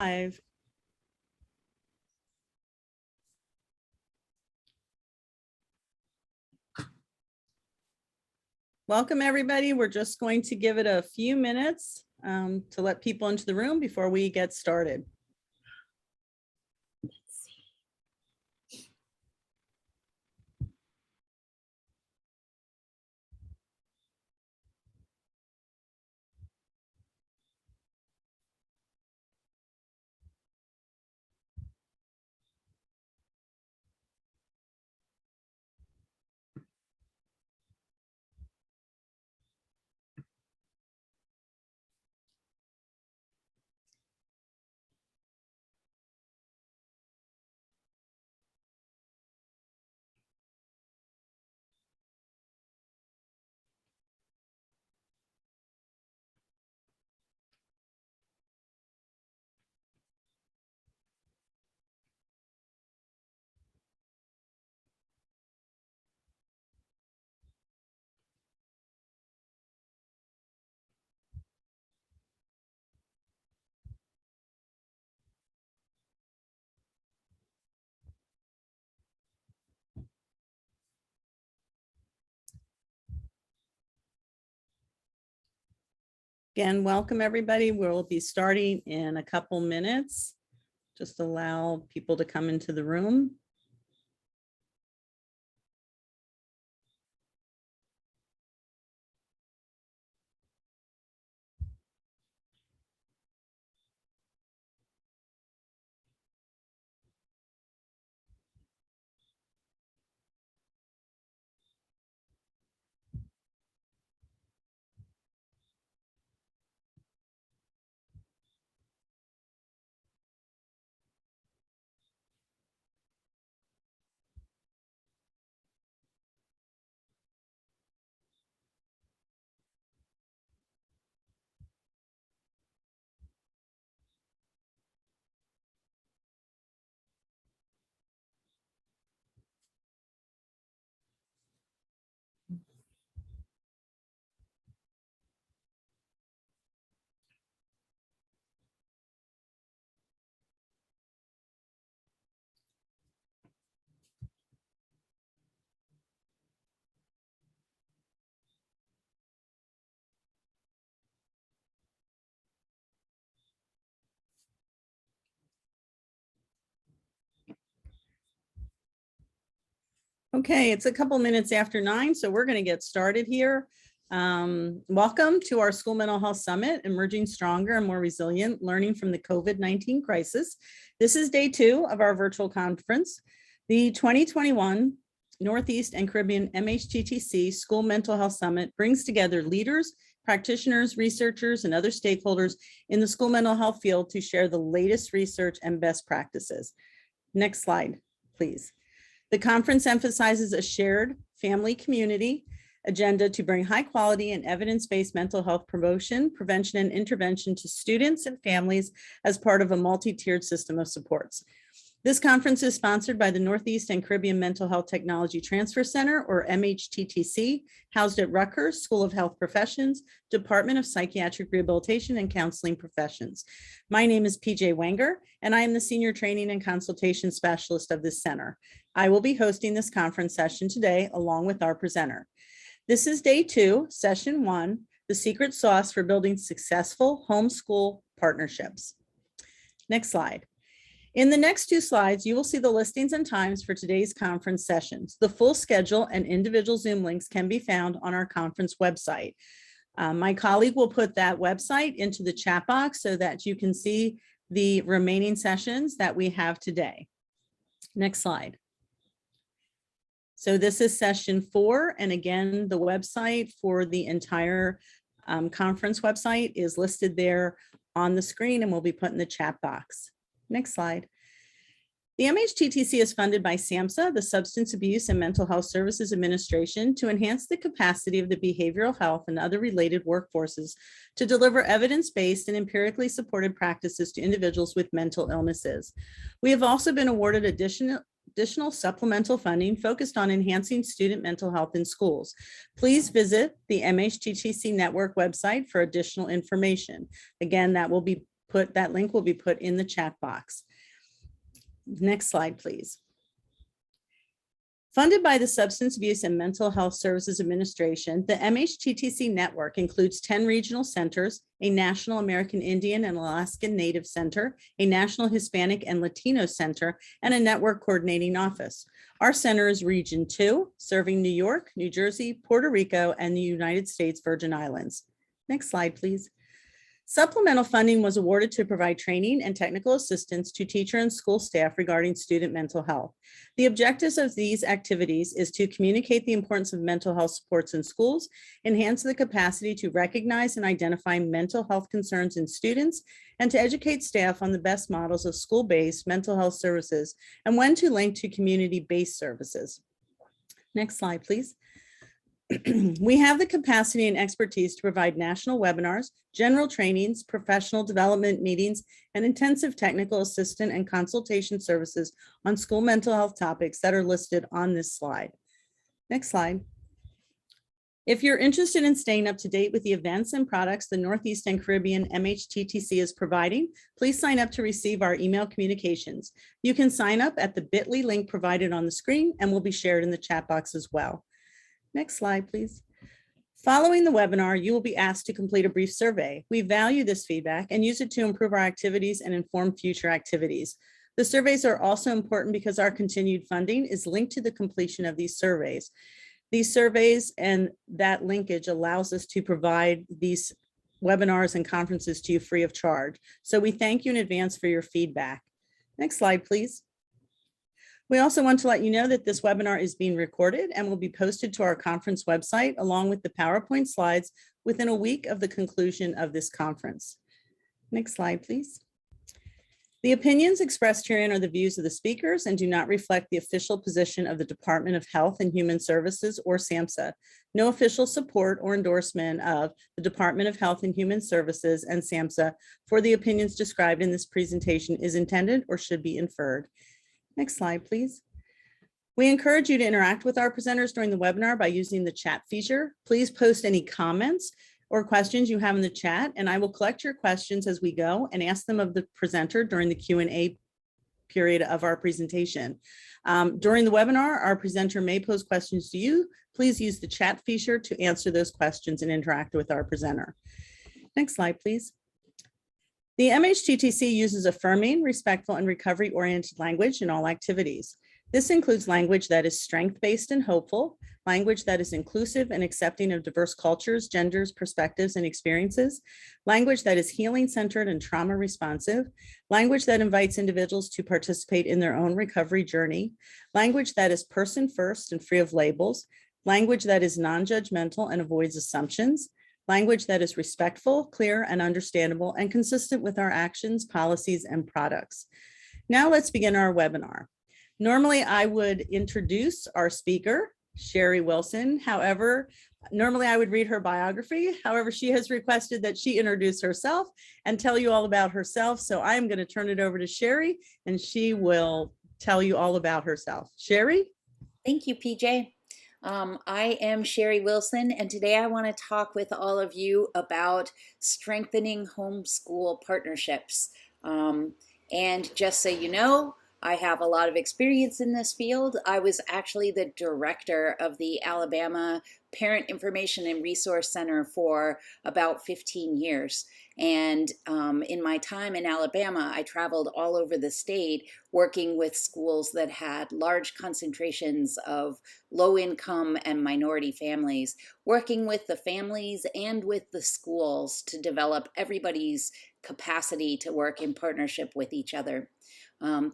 Live. Welcome, everybody. We're just going to give it a few minutes to let people into the room before we get started. Again, welcome, everybody. We'll be starting in a couple minutes. Just allow people to come into the room. Okay, it's a couple minutes after 9, so we're going to get started here. Welcome to our School Mental Health Summit, Emerging Stronger and More Resilient, Learning from the COVID-19 Crisis. This is day 2 of our virtual conference. The 2021 Northeast and Caribbean MHTTC School Mental Health Summit brings together leaders, practitioners, researchers, and other stakeholders in the school mental health field to share the latest research and best practices. Next slide, please. The conference emphasizes a shared family community agenda to bring high quality and evidence-based mental health promotion, prevention, and intervention to students and families as part of a multi-tiered system of supports. This conference is sponsored by the Northeast and Caribbean Mental Health Technology Transfer Center, or MHTTC, housed at Rutgers School of Health Professions, Department of Psychiatric Rehabilitation and Counseling Professions. My name is PJ Wenger, and I am the Senior Training and Consultation Specialist of this center. I will be hosting this conference session today along with our presenter. This is day 2, session 1, the secret sauce for building successful homeschool partnerships. Next slide. In the next 2 slides, you will see the listings and times for today's conference sessions. The full schedule and individual Zoom links can be found on our conference website. My colleague will put that website into the chat box so that you can see the remaining sessions that we have today. Next slide. So this is session 4, and again, the website for the entire conference website is listed there on the screen and will be put in the chat box. Next slide. The MHTTC is funded by SAMHSA, the Substance Abuse and Mental Health Services Administration, to enhance the capacity of the behavioral health and other related workforces to deliver evidence-based and empirically supported practices to individuals with mental illnesses. We have also been awarded additional supplemental funding focused on enhancing student mental health in schools. Please visit the MHTTC network website for additional information. Again, that will be that link will be put in the chat box. Next slide, please. Funded by the Substance Abuse and Mental Health Services Administration, the MHTTC network includes 10 regional centers, a national American Indian and Alaskan Native Center, a national Hispanic and Latino center, and a network coordinating office. Our center is Region 2, serving New York, New Jersey, Puerto Rico, and the United States Virgin Islands. Next slide, please. Supplemental funding was awarded to provide training and technical assistance to teacher and school staff regarding student mental health. The objectives of these activities is to communicate the importance of mental health supports in schools, enhance the capacity to recognize and identify mental health concerns in students, and to educate staff on the best models of school-based mental health services and when to link to community-based services. Next slide, please. We have the capacity and expertise to provide national webinars, general trainings, professional development meetings, and intensive technical assistance and consultation services on school mental health topics that are listed on this slide. Next slide. If you're interested in staying up to date with the events and products the Northeast and Caribbean MHTTC is providing, please sign up to receive our email communications. You can sign up at the bit.ly link provided on the screen and will be shared in the chat box as well. Next slide, please. Following the webinar, you will be asked to complete a brief survey. We value this feedback and use it to improve our activities and inform future activities. The surveys are also important because our continued funding is linked to the completion of these surveys. These surveys and that linkage allows us to provide these webinars and conferences to you free of charge. So we thank you in advance for your feedback. Next slide, please. We also want to let you know that this webinar is being recorded and will be posted to our conference website along with the PowerPoint slides within a week of the conclusion of this conference. Next slide, please. The opinions expressed herein are the views of the speakers and do not reflect the official position of the Department of Health and Human Services or SAMHSA. No official support or endorsement of the Department of Health and Human Services and SAMHSA for the opinions described in this presentation is intended or should be inferred. Next slide, please. We encourage you to interact with our presenters during the webinar by using the chat feature. Please post any comments or questions you have in the chat, and I will collect your questions as we go and ask them of the presenter during the Q&A period of our presentation. During the webinar, our presenter may pose questions to you. Please use the chat feature to answer those questions and interact with our presenter. Next slide, please. The MHTTC uses affirming, respectful, and recovery-oriented language in all activities. This includes language that is strength-based and hopeful, language that is inclusive and accepting of diverse cultures, genders, perspectives, and experiences, language that is healing-centered and trauma-responsive, language that invites individuals to participate in their own recovery journey, language that is person-first and free of labels, language that is non-judgmental and avoids assumptions, language that is respectful, clear, and understandable, and consistent with our actions, policies, and products. Now let's begin our webinar. Normally, I would introduce our speaker, Sherri Wilson. However, normally I would read her biography. However, she has requested that she introduce herself and tell you all about herself. So I am going to turn it over to Sherri, and she will tell you all about herself. Sherri? Thank you, PJ. I am Sherri Wilson, and today I want to talk with all of you about strengthening homeschool partnerships. And just so you know, I have a lot of experience in this field. I was actually the director of the Alabama Parent Information and Resource Center for about 15 years. And in my time in Alabama, I traveled all over the state working with schools that had large concentrations of low income and minority families, working with the families and with the schools to develop everybody's capacity to work in partnership with each other.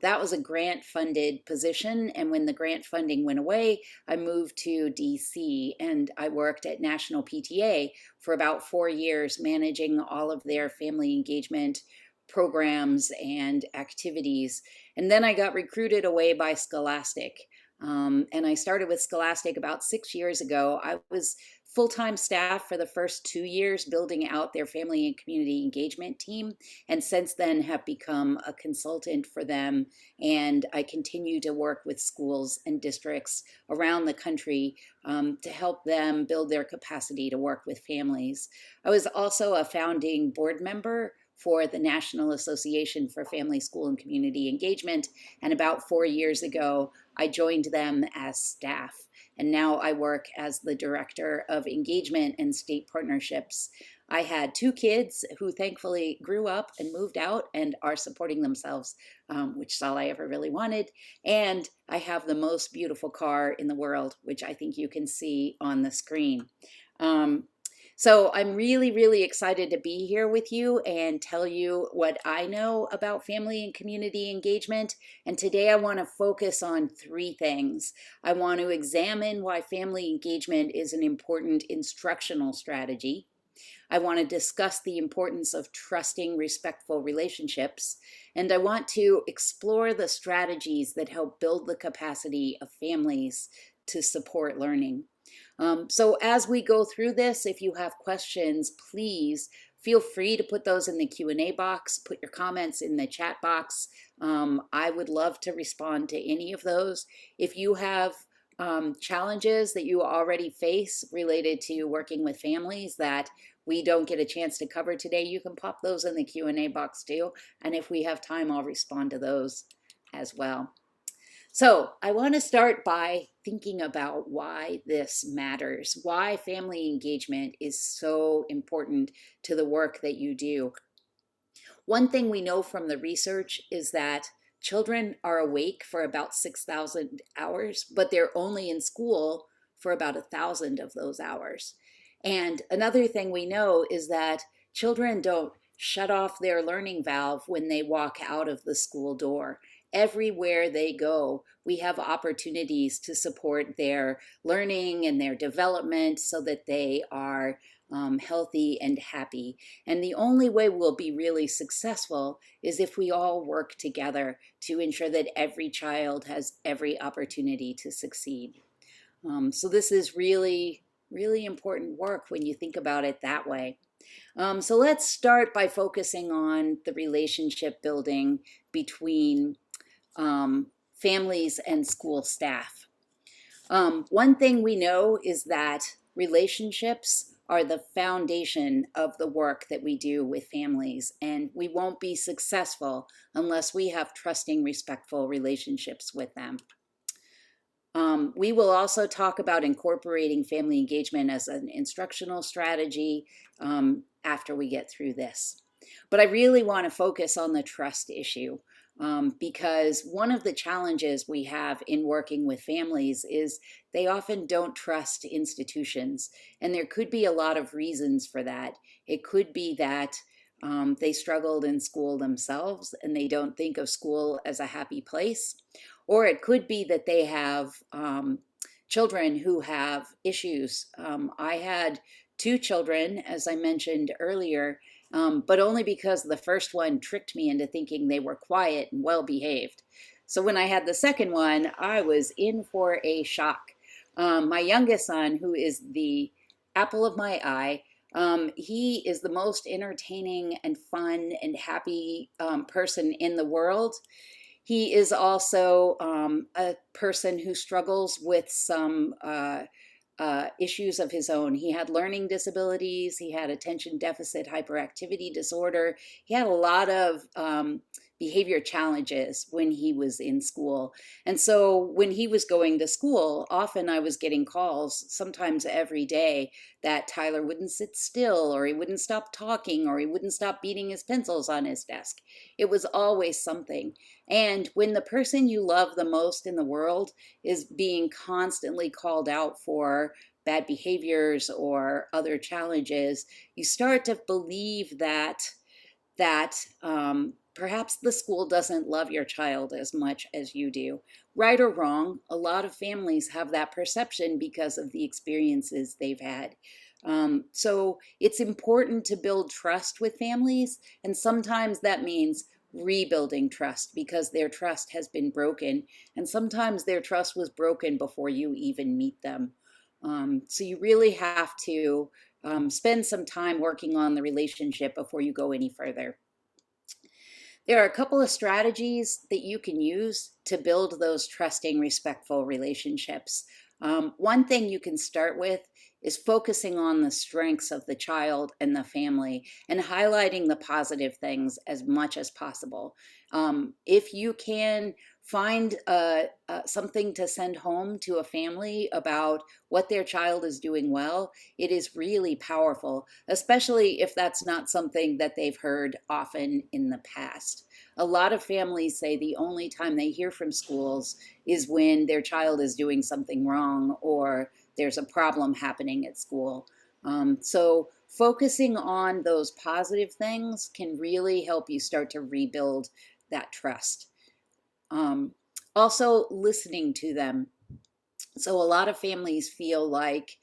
That was a grant-funded position, and when the grant funding went away, I moved to DC, and I worked at National PTA for about 4 years, managing all of their family engagement programs and activities. And then I got recruited away by Scholastic, and I started with Scholastic about 6 years ago. I was full-time staff for the first 2 years building out their family and community engagement team, and since then have become a consultant for them, and I continue to work with schools and districts around the country to help them build their capacity to work with families. I was also a founding board member for the National Association for Family, School, and Community Engagement. And about 4 years ago, I joined them as staff. And now I work as the Director of Engagement and State Partnerships. I had 2 kids who thankfully grew up and moved out and are supporting themselves, which is all I ever really wanted. And I have the most beautiful car in the world, which I think you can see on the screen. So I'm really, really excited to be here with you and tell you what I know about family and community engagement. And today I want to focus on 3 things. I want to examine why family engagement is an important instructional strategy. I want to discuss the importance of trusting, respectful relationships. And I want to explore the strategies that help build the capacity of families to support learning. So as we go through this, if you have questions, please feel free to put those in the Q&A box, put your comments in the chat box. I would love to respond to any of those. If you have challenges that you already face related to working with families that we don't get a chance to cover today, you can pop those in the Q&A box too. And if we have time, I'll respond to those as well. So I want to start by thinking about why this matters, why family engagement is so important to the work that you do. One thing we know from the research is that children are awake for about 6,000 hours, but they're only in school for about 1,000 of those hours. And another thing we know is that children don't shut off their learning valve when they walk out of the school door. Everywhere they go, we have opportunities to support their learning and their development so that they are healthy and happy. And the only way we'll be really successful is if we all work together to ensure that every child has every opportunity to succeed. So this is really, really important work when you think about it that way. So let's start by focusing on the relationship building between families and school staff. One thing we know is that relationships are the foundation of the work that we do with families, and we won't be successful unless we have trusting, respectful relationships with them. We will also talk about incorporating family engagement as an instructional strategy after we get through this. But I really want to focus on the trust issue. Because one of the challenges we have in working with families is they often don't trust institutions. And there could be a lot of reasons for that. It could be that they struggled in school themselves and they don't think of school as a happy place. Or it could be that they have children who have issues. I had 2 children, as I mentioned earlier, but only because the first one tricked me into thinking they were quiet and well-behaved. So when I had the second one, I was in for a shock. My youngest son, who is the apple of my eye, he is the most entertaining and fun and happy person in the world. He is also a person who struggles with some issues of his own. He had learning disabilities, he had attention deficit hyperactivity disorder, he had a lot of behavior challenges when he was in school. And so when he was going to school, often I was getting calls, sometimes every day, that Tyler wouldn't sit still, or he wouldn't stop talking, or he wouldn't stop beating his pencils on his desk. It was always something. And when the person you love the most in the world is being constantly called out for bad behaviors or other challenges, you start to believe that perhaps the school doesn't love your child as much as you do. Right or wrong, a lot of families have that perception because of the experiences they've had. So it's important to build trust with families, and sometimes that means rebuilding trust because their trust has been broken, and sometimes their trust was broken before you even meet them. So you really have to spend some time working on the relationship before you go any further. There are a couple of strategies that you can use to build those trusting, respectful relationships. One thing you can start with is focusing on the strengths of the child and the family and highlighting the positive things as much as possible. If you can find something to send home to a family about what their child is doing well, it is really powerful, especially if that's not something that they've heard often in the past. A lot of families say the only time they hear from schools is when their child is doing something wrong or there's a problem happening at school. So focusing on those positive things can really help you start to rebuild that trust. Um, Also, listening to them. So a lot of families feel like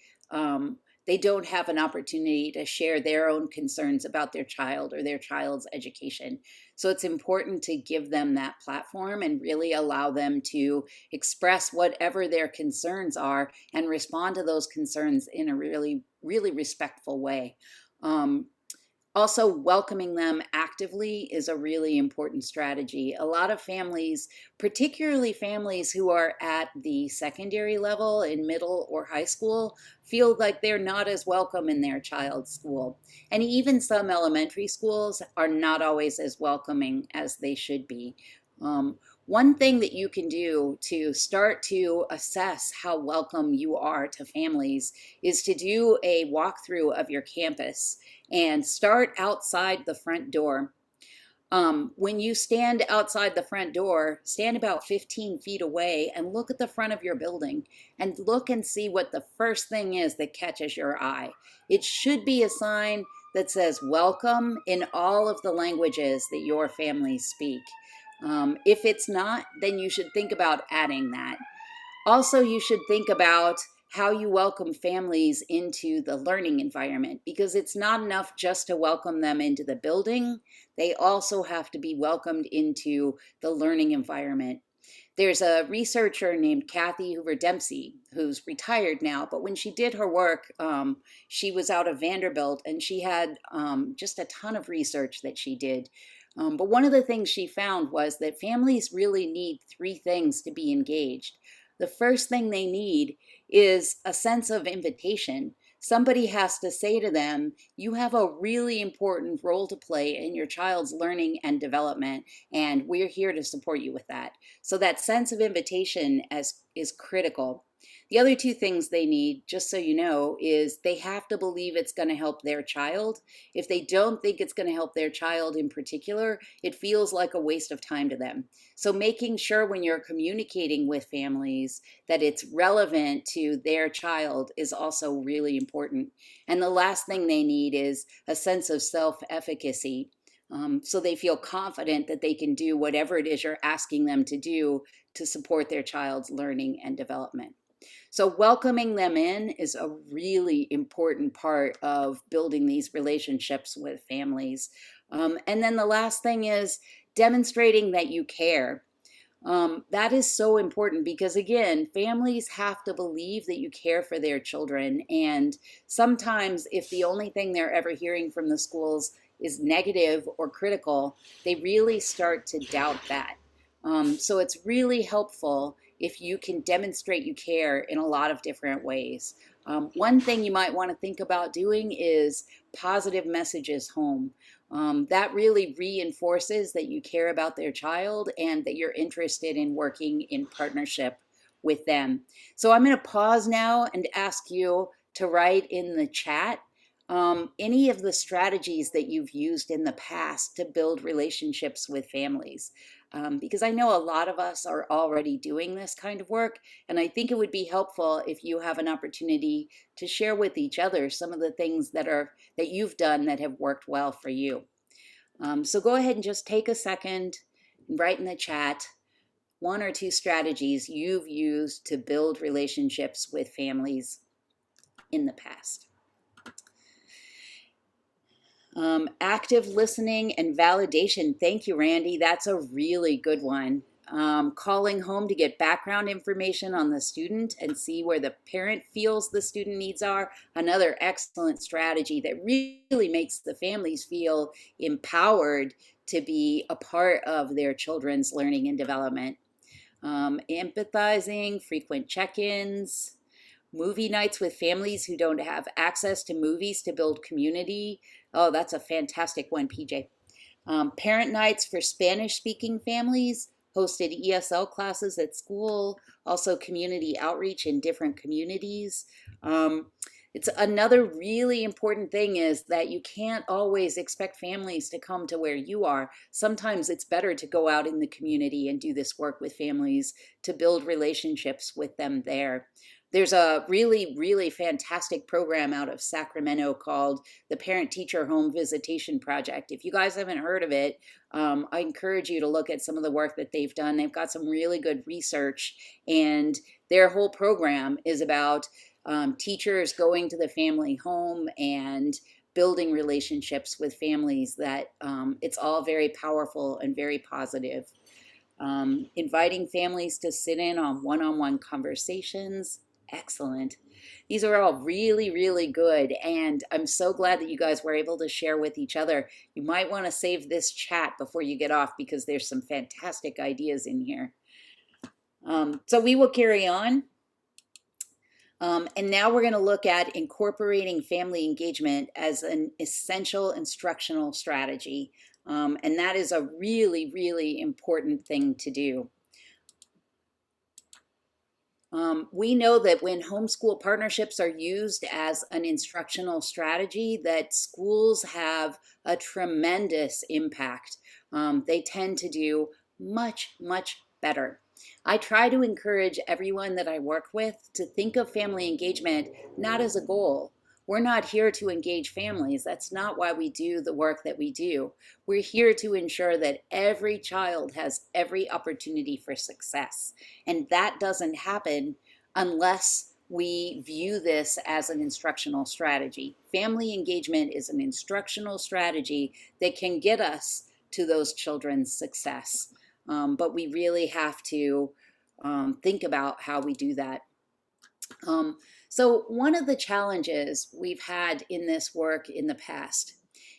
they don't have an opportunity to share their own concerns about their child or their child's education. So it's important to give them that platform and really allow them to express whatever their concerns are and respond to those concerns in a really, really respectful way. Um, Also, welcoming them actively is a really important strategy. A lot of families, particularly families who are at the secondary level in middle or high school, feel like they're not as welcome in their child's school. And even some elementary schools are not always as welcoming as they should be. One thing that you can do to start to assess how welcome you are to families is to do a walkthrough of your campus and start outside the front door. When you stand outside the front door, stand about 15 feet away and look at the front of your building and look and see what the first thing is that catches your eye. It should be a sign that says welcome in all of the languages that your families speak. If it's not, then you should think about adding that. Also, you should think about how you welcome families into the learning environment, because it's not enough just to welcome them into the building. They also have to be welcomed into the learning environment. There's a researcher named Kathy Hoover Dempsey who's retired now, but when she did her work, she was out of Vanderbilt and she had just a ton of research that she did. But one of the things she found was that families really need three things to be engaged. The first thing they need is a sense of invitation. Somebody has to say to them, you have a really important role to play in your child's learning and development, and we're here to support you with that. So that sense of invitation is critical. The other two things they need, just so you know, is they have to believe it's going to help their child. If they don't think it's going to help their child in particular, it feels like a waste of time to them. So making sure when you're communicating with families that it's relevant to their child is also really important. And the last thing they need is a sense of self-efficacy. So they feel confident that they can do whatever it is you're asking them to do to support their child's learning and development. So welcoming them in is a really important part of building these relationships with families. And then the last thing is demonstrating that you care. That is so important because, again, families have to believe that you care for their children. And sometimes, if the only thing they're ever hearing from the schools is negative or critical, they really start to doubt that. So it's really helpful if you can demonstrate you care in a lot of different ways. One thing you might want to think about doing is positive messages home. That really reinforces that you care about their child and that you're interested in working in partnership with them. So I'm going to pause now and ask you to write in the chat any of the strategies that you've used in the past to build relationships with families. Because I know a lot of us are already doing this kind of work, and I think it would be helpful if you have an opportunity to share with each other some of the things that you've done that have worked well for you. So go ahead and just take a second and write in the chat one or two strategies you've used to build relationships with families in the past. Active listening and validation. Thank you, Randy. That's a really good one. Calling home to get background information on the student and see where the parent feels the student needs are. Another excellent strategy that really makes the families feel empowered to be a part of their children's learning and development. Empathizing, frequent check-ins. movie nights with families who don't have access to movies to build community. Oh, that's a fantastic one, PJ. Parent nights for Spanish-speaking families, hosted ESL classes at school, also community outreach in different communities. It's another really important thing is that you can't always expect families to come to where you are. Sometimes it's better to go out in the community and do this work with families to build relationships with them there. There's a really, really fantastic program out of Sacramento called the Parent Teacher Home Visitation Project. If you guys haven't heard of it, I encourage you to look at some of the work that they've done. They've got some really good research, and their whole program is about teachers going to the family home and building relationships with families that it's all very powerful and very positive. Inviting families to sit in on one-on-one conversations. Excellent. These are all really, really good. And I'm so glad that you guys were able to share with each other. You might want to save this chat before you get off because there's some fantastic ideas in here. So we will carry on. And now we're going to look at incorporating family engagement as an essential instructional strategy. And that is a really, really important thing to do. We know that when homeschool partnerships are used as an instructional strategy, that schools have a tremendous impact. They tend to do much, much better. I try to encourage everyone that I work with to think of family engagement not as a goal. We're not here to engage families. That's not why we do the work that we do. We're here to ensure that every child has every opportunity for success. And that doesn't happen unless we view this as an instructional strategy. Family engagement is an instructional strategy that can get us to those children's success. But we really have to think about how we do that. So one of the challenges we've had in this work in the past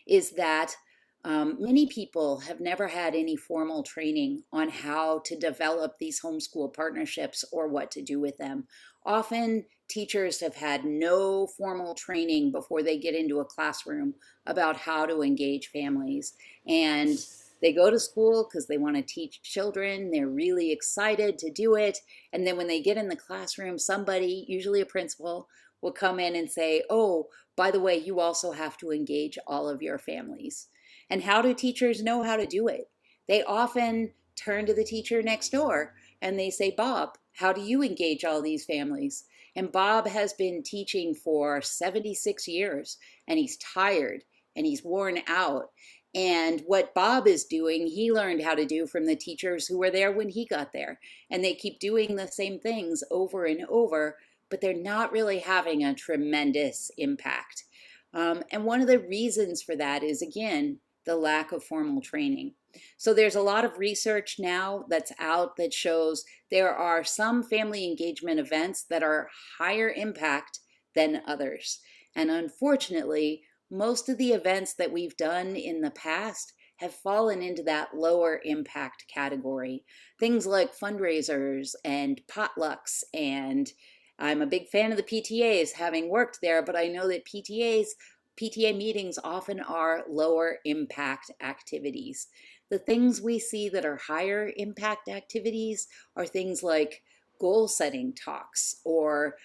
is that many people have never had any formal training on how to develop these homeschool partnerships or what to do with them. Often teachers have had no formal training before they get into a classroom about how to engage families. And they go to school because they want to teach children. They're really excited to do it. And then when they get in the classroom, somebody, usually a principal, will come in and say, oh, by the way, you also have to engage all of your families. And how do teachers know how to do it? They often turn to the teacher next door and they say, Bob, how do you engage all these families? And Bob has been teaching for 76 years and he's tired and he's worn out. And what Bob is doing, he learned how to do from the teachers who were there when he got there. And they keep doing the same things over and over, but they're not really having a tremendous impact. And one of the reasons for that is, again, the lack of formal training. So there's a lot of research now that's out that shows there are some family engagement events that are higher impact than others. And unfortunately, most of the events that we've done in the past have fallen into that lower impact category. Things like fundraisers and potlucks, and I'm a big fan of the PTAs, having worked there, but I know that PTA meetings often are lower impact activities. The things we see that are higher impact activities are things like goal setting talks or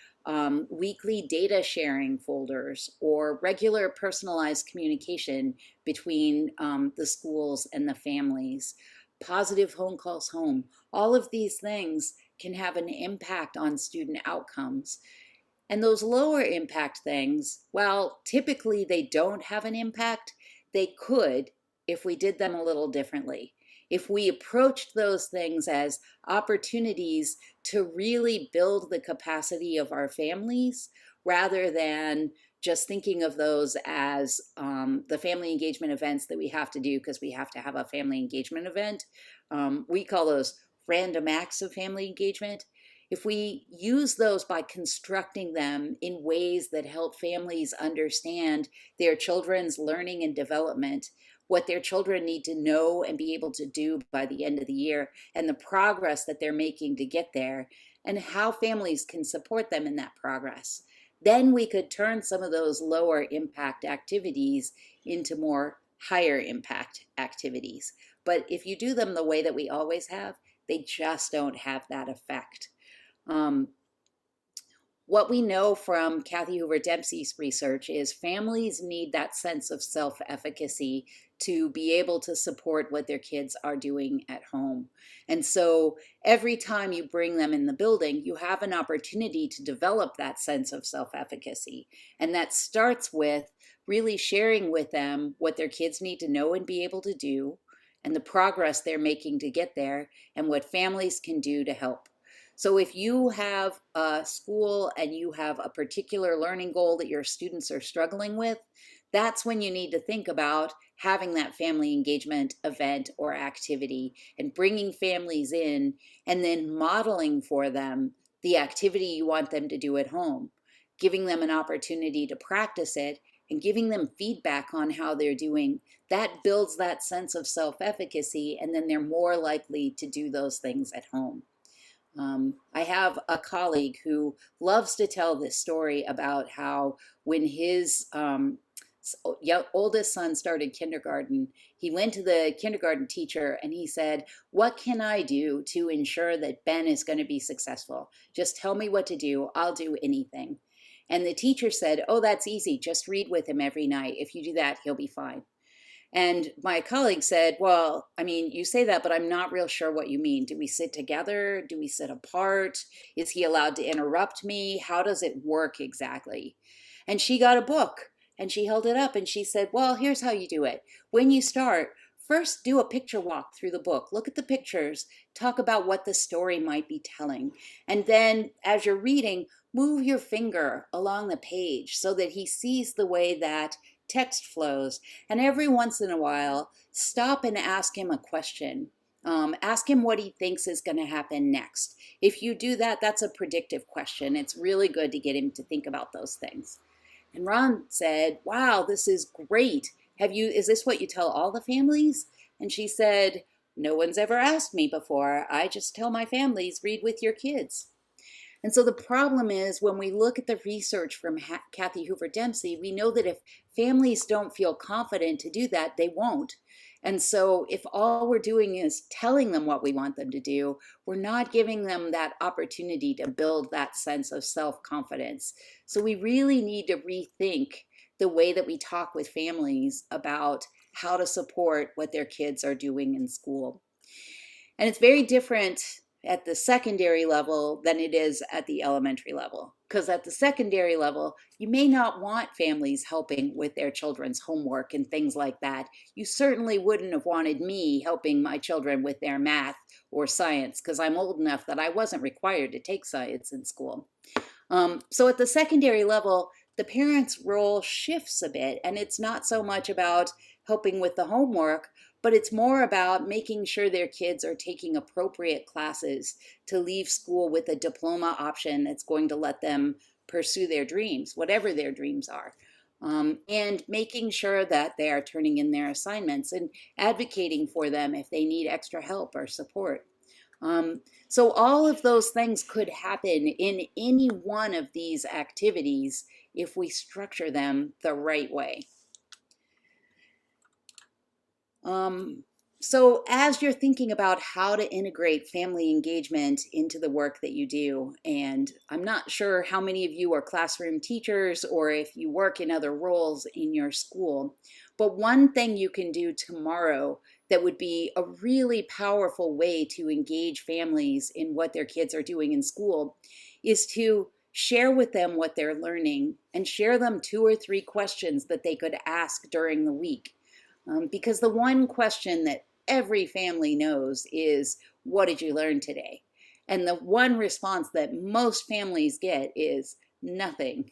weekly data sharing folders or regular personalized communication between the schools and the families, positive home calls home. All of these things can have an impact on student outcomes. And those lower impact things, well, typically they don't have an impact. They could if we did them a little differently. If we approached those things as opportunities to really build the capacity of our families rather than just thinking of those as the family engagement events that we have to do because we have to have a family engagement event. We call those random acts of family engagement. If we use those by constructing them in ways that help families understand their children's learning and development, what their children need to know and be able to do by the end of the year, and the progress that they're making to get there, and how families can support them in that progress. Then we could turn some of those lower impact activities into more higher impact activities. But if you do them the way that we always have, they just don't have that effect. Um, what we know from Kathy Hoover Dempsey's research is families need that sense of self-efficacy to be able to support what their kids are doing at home. And so every time you bring them in the building, you have an opportunity to develop that sense of self-efficacy. And that starts with really sharing with them what their kids need to know and be able to do, and the progress they're making to get there, and what families can do to help. So if you have a school and you have a particular learning goal that your students are struggling with, that's when you need to think about having that family engagement event or activity and bringing families in and then modeling for them the activity you want them to do at home, giving them an opportunity to practice it and giving them feedback on how they're doing. That builds that sense of self-efficacy, and then they're more likely to do those things at home. I have a colleague who loves to tell this story about how when his oldest son started kindergarten, he went to the kindergarten teacher and he said, "What can I do to ensure that Ben is going to be successful? Just tell me what to do. I'll do anything." And the teacher said, "Oh, that's easy. Just read with him every night. If you do that, he'll be fine." And my colleague said, "Well, I mean, you say that, but I'm not real sure what you mean. Do we sit together? Do we sit apart? Is he allowed to interrupt me? How does it work exactly?" And she got a book and she held it up and she said, "Well, here's how you do it. When you start, first do a picture walk through the book. Look at the pictures, talk about what the story might be telling. And then as you're reading, move your finger along the page so that he sees the way that text flows. And every once in a while, stop and ask him a question. Ask him what he thinks is going to happen next. If you do that, that's a predictive question. It's really good to get him to think about those things." And Ron said, "Wow, this is great. Is this what you tell all the families?" And she said, "No one's ever asked me before. I just tell my families, read with your kids." And so the problem is when we look at the research from Kathy Hoover Dempsey, we know that if families don't feel confident to do that, they won't. And so if all we're doing is telling them what we want them to do, we're not giving them that opportunity to build that sense of self-confidence. So we really need to rethink the way that we talk with families about how to support what their kids are doing in school. And it's very different at the secondary level than it is at the elementary level. Because at the secondary level, you may not want families helping with their children's homework and things like that. You certainly wouldn't have wanted me helping my children with their math or science, because I'm old enough that I wasn't required to take science in school. So at the secondary level, the parent's role shifts a bit, and it's not so much about helping with the homework, but it's more about making sure their kids are taking appropriate classes to leave school with a diploma option that's going to let them pursue their dreams, whatever their dreams are. And making sure that they are turning in their assignments and advocating for them if they need extra help or support. So all of those things could happen in any one of these activities if we structure them the right way. So as you're thinking about how to integrate family engagement into the work that you do, and I'm not sure how many of you are classroom teachers or if you work in other roles in your school, but one thing you can do tomorrow that would be a really powerful way to engage families in what their kids are doing in school is to share with them what they're learning and share them 2 or 3 questions that they could ask during the week. Because the one question that every family knows is, "What did you learn today?" And the one response that most families get is nothing.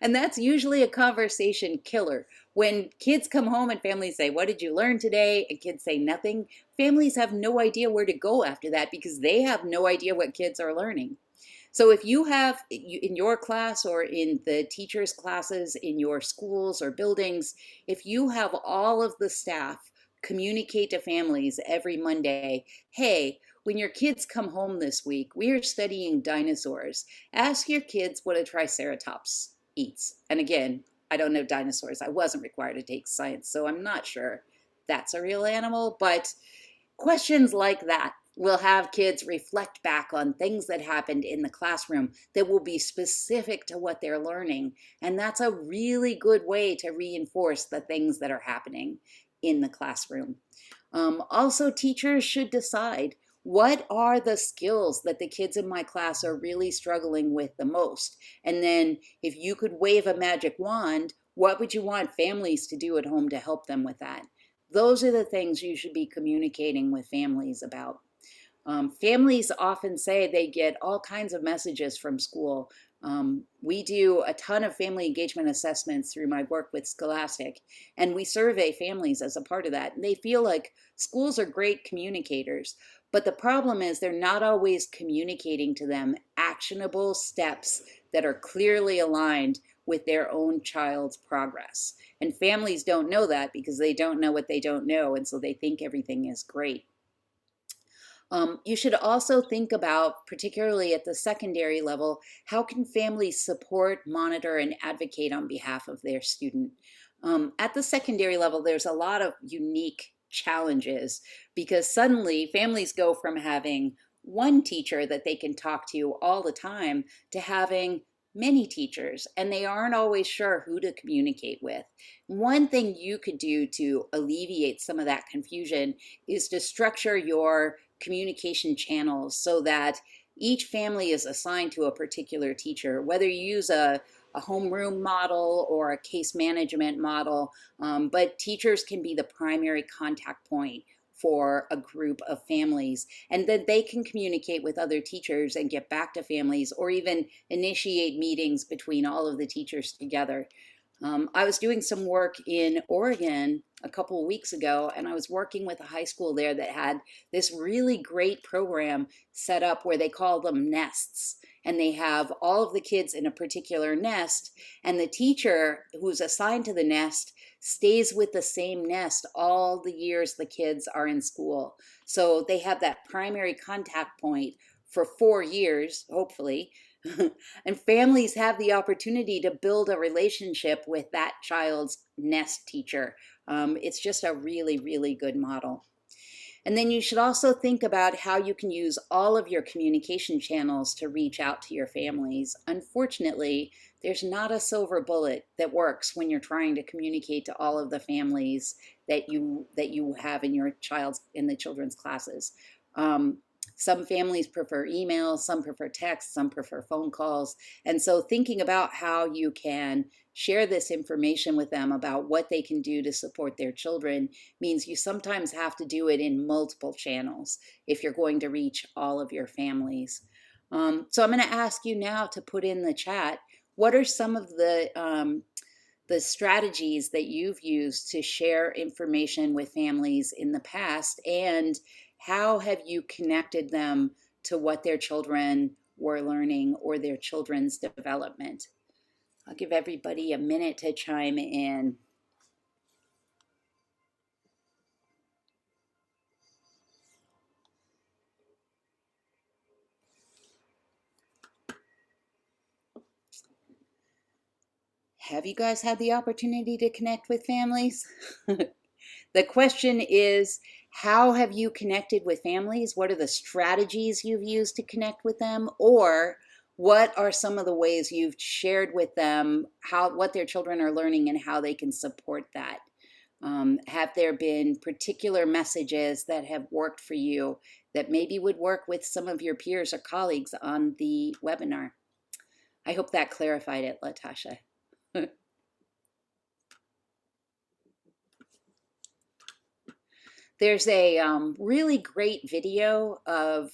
And that's usually a conversation killer. When kids come home and families say, "What did you learn today?" and kids say nothing, families have no idea where to go after that because they have no idea what kids are learning. So if you have in your class or in the teachers' classes in your schools or buildings, if you have all of the staff communicate to families every Monday, hey, when your kids come home this week, we are studying dinosaurs. Ask your kids what a triceratops eats. And again, I don't know dinosaurs. I wasn't required to take science, so I'm not sure that's a real animal, but questions like that will have kids reflect back on things that happened in the classroom that will be specific to what they're learning. And that's a really good way to reinforce the things that are happening in the classroom. Also, teachers should decide what are the skills that the kids in my class are really struggling with the most. And then if you could wave a magic wand, what would you want families to do at home to help them with that? Those are the things you should be communicating with families about. Families often say they get all kinds of messages from school. We do a ton of family engagement assessments through my work with Scholastic, and we survey families as a part of that. And they feel like schools are great communicators, but the problem is they're not always communicating to them actionable steps that are clearly aligned with their own child's progress. And families don't know that because they don't know what they don't know, and so they think everything is great. You should also think about, particularly at the secondary level, how can families support, monitor, and advocate on behalf of their student? At the secondary level, there's a lot of unique challenges because suddenly families go from having one teacher that they can talk to all the time to having many teachers, and they aren't always sure who to communicate with. One thing you could do to alleviate some of that confusion is to structure your communication channels so that each family is assigned to a particular teacher, whether you use a homeroom model or a case management model, but teachers can be the primary contact point for a group of families, and then they can communicate with other teachers and get back to families or even initiate meetings between all of the teachers together. I was doing some work in Oregon a couple of weeks ago, and I was working with a high school there that had this really great program set up where they call them nests. And they have all of the kids in a particular nest, and the teacher who's assigned to the nest stays with the same nest all the years the kids are in school. So they have that primary contact point for 4 years, hopefully. And families have the opportunity to build a relationship with that child's nest teacher. It's just a really, really good model. And then you should also think about how you can use all of your communication channels to reach out to your families. Unfortunately, there's not a silver bullet that works when you're trying to communicate to all of the families that you have in the children's classes. Some families prefer email, some prefer text, some prefer phone calls. And so thinking about how you can share this information with them about what they can do to support their children means you sometimes have to do it in multiple channels if you're going to reach all of your families. So I'm going to ask you now to put in the chat, what are some of the strategies that you've used to share information with families in the past, and how have you connected them to what their children were learning or their children's development? I'll give everybody a minute to chime in. Have you guys had the opportunity to connect with families? The question is, how have you connected with families? What are the strategies you've used to connect with them? Or what are some of the ways you've shared with them what their children are learning and how they can support that? Have there been particular messages that have worked for you that maybe would work with some of your peers or colleagues on the webinar? I hope that clarified it, Latasha. There's a really great video of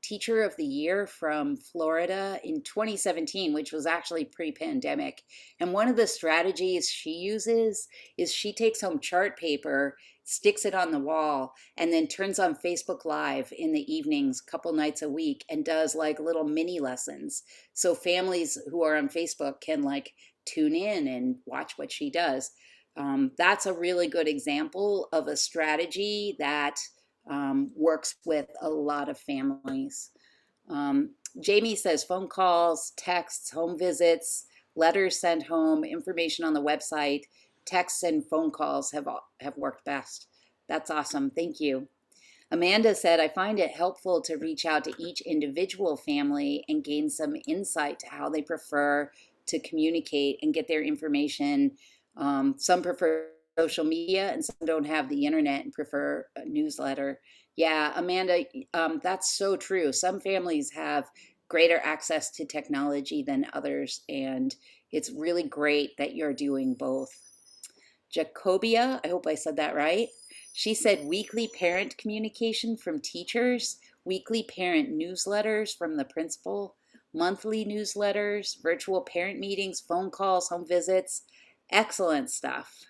Teacher of the Year from Florida in 2017, which was actually pre-pandemic. And one of the strategies she uses is she takes home chart paper, sticks it on the wall, and then turns on Facebook Live in the evenings, a couple nights a week, and does like little mini lessons. So families who are on Facebook can like tune in and watch what she does. That's a really good example of a strategy that works with a lot of families. Jamie says phone calls, texts, home visits, letters sent home, information on the website, texts and phone calls have worked best. That's awesome. Thank you. Amanda said, I find it helpful to reach out to each individual family and gain some insight to how they prefer to communicate and get their information. Some prefer social media and some don't have the internet and prefer a newsletter. Yeah, Amanda, that's so true. Some families have greater access to technology than others, and it's really great that you're doing both. Jacobia, I hope I said that right. She said weekly parent communication from teachers, weekly parent newsletters from the principal, monthly newsletters, virtual parent meetings, phone calls, home visits. Excellent stuff.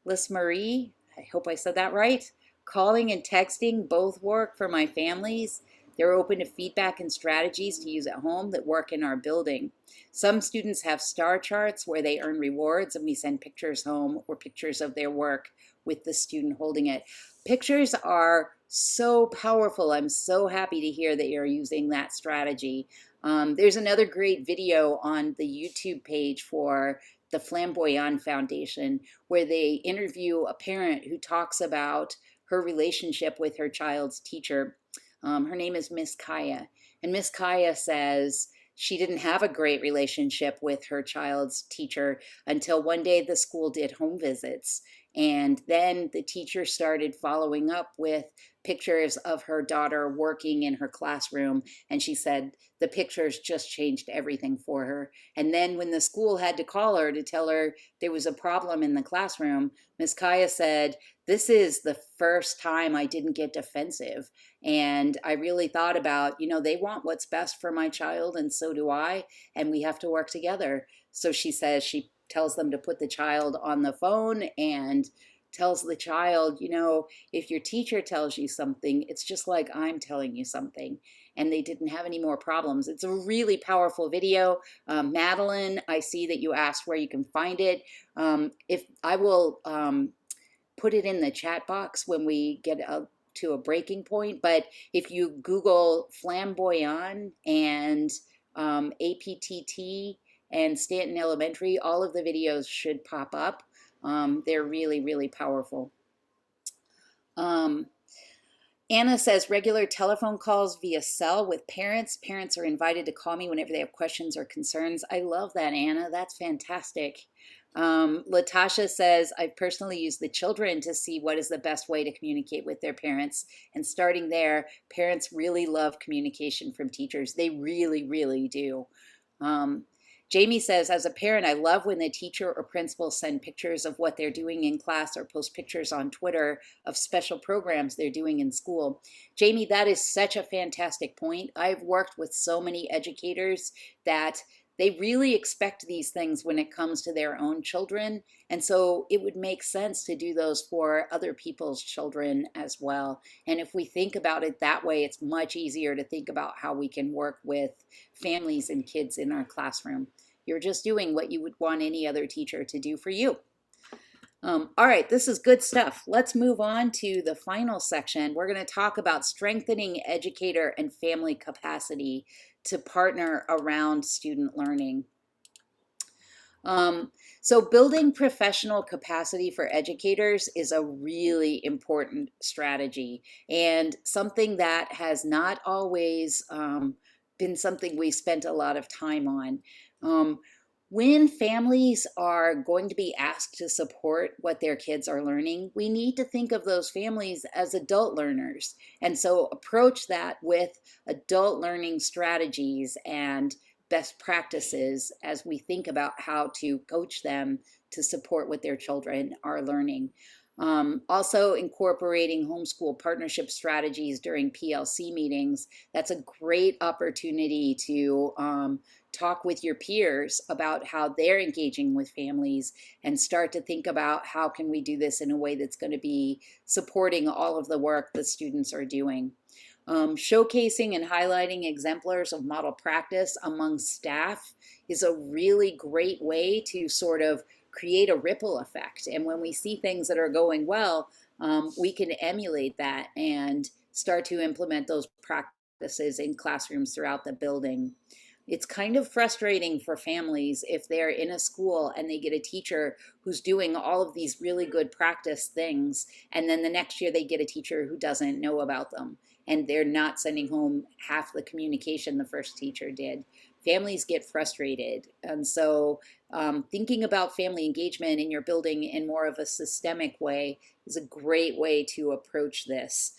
Liz Marie, I hope I said that right. Calling and texting both work for my families. They're open to feedback and strategies to use at home that work in our building. Some students have star charts where they earn rewards and we send pictures home or pictures of their work with the student holding it. Pictures are so powerful. I'm so happy to hear that you're using that strategy. There's another great video on the YouTube page for the Flamboyant Foundation where they interview a parent who talks about her relationship with her child's teacher. Her name is Miss Kaya, and Miss Kaya says she didn't have a great relationship with her child's teacher until one day the school did home visits. And then the teacher started following up with pictures of her daughter working in her classroom. And she said the pictures just changed everything for her. And then when the school had to call her to tell her there was a problem in the classroom, Miss Kaya said, this is the first time I didn't get defensive. And I really thought about, they want what's best for my child, and so do I, and we have to work together. So she says she tells them to put the child on the phone and tells the child, if your teacher tells you something, it's just like I'm telling you something. And they didn't have any more problems. It's a really powerful video. Madeline, I see that you asked where you can find it. If I will put it in the chat box when we get to a breaking point. But if you Google Flamboyant and APTT and Stanton Elementary, all of the videos should pop up. They're really, really powerful. Anna says regular telephone calls via cell with parents. Parents are invited to call me whenever they have questions or concerns. I love that, Anna. That's fantastic. Latasha says, I personally use the children to see what is the best way to communicate with their parents. And starting there, parents really love communication from teachers. They really, really do. Jamie says, as a parent, I love when the teacher or principal send pictures of what they're doing in class or post pictures on Twitter of special programs they're doing in school. Jamie, that is such a fantastic point. I've worked with so many educators that they really expect these things when it comes to their own children. And so it would make sense to do those for other people's children as well. And if we think about it that way, it's much easier to think about how we can work with families and kids in our classroom. You're just doing what you would want any other teacher to do for you. All right, this is good stuff. Let's move on to the final section. We're going to talk about strengthening educator and family capacity to partner around student learning. So building professional capacity for educators is a really important strategy and something that has not always been something we spent a lot of time on. When families are going to be asked to support what their kids are learning, we need to think of those families as adult learners. And so approach that with adult learning strategies and best practices as we think about how to coach them to support what their children are learning. Also incorporating homeschool partnership strategies during PLC meetings. That's a great opportunity to talk with your peers about how they're engaging with families and start to think about how can we do this in a way that's going to be supporting all of the work that students are doing. Showcasing and highlighting exemplars of model practice among staff is a really great way to sort of create a ripple effect. And when we see things that are going well, we can emulate that and start to implement those practices in classrooms throughout the building. It's kind of frustrating for families if they're in a school and they get a teacher who's doing all of these really good practice things, and then the next year they get a teacher who doesn't know about them, and they're not sending home half the communication the first teacher did. Families get frustrated. And so thinking about family engagement in your building in more of a systemic way is a great way to approach this.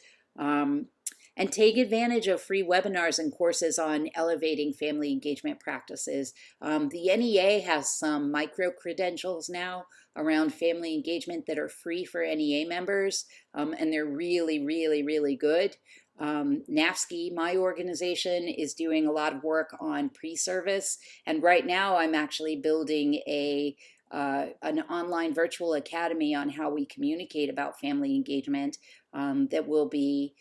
And take advantage of free webinars and courses on elevating family engagement practices. The NEA has some micro-credentials now around family engagement that are free for NEA members, and they're really, really, really good. NAFSCI, my organization, is doing a lot of work on pre-service, and right now I'm actually building an online virtual academy on how we communicate about family engagement that will be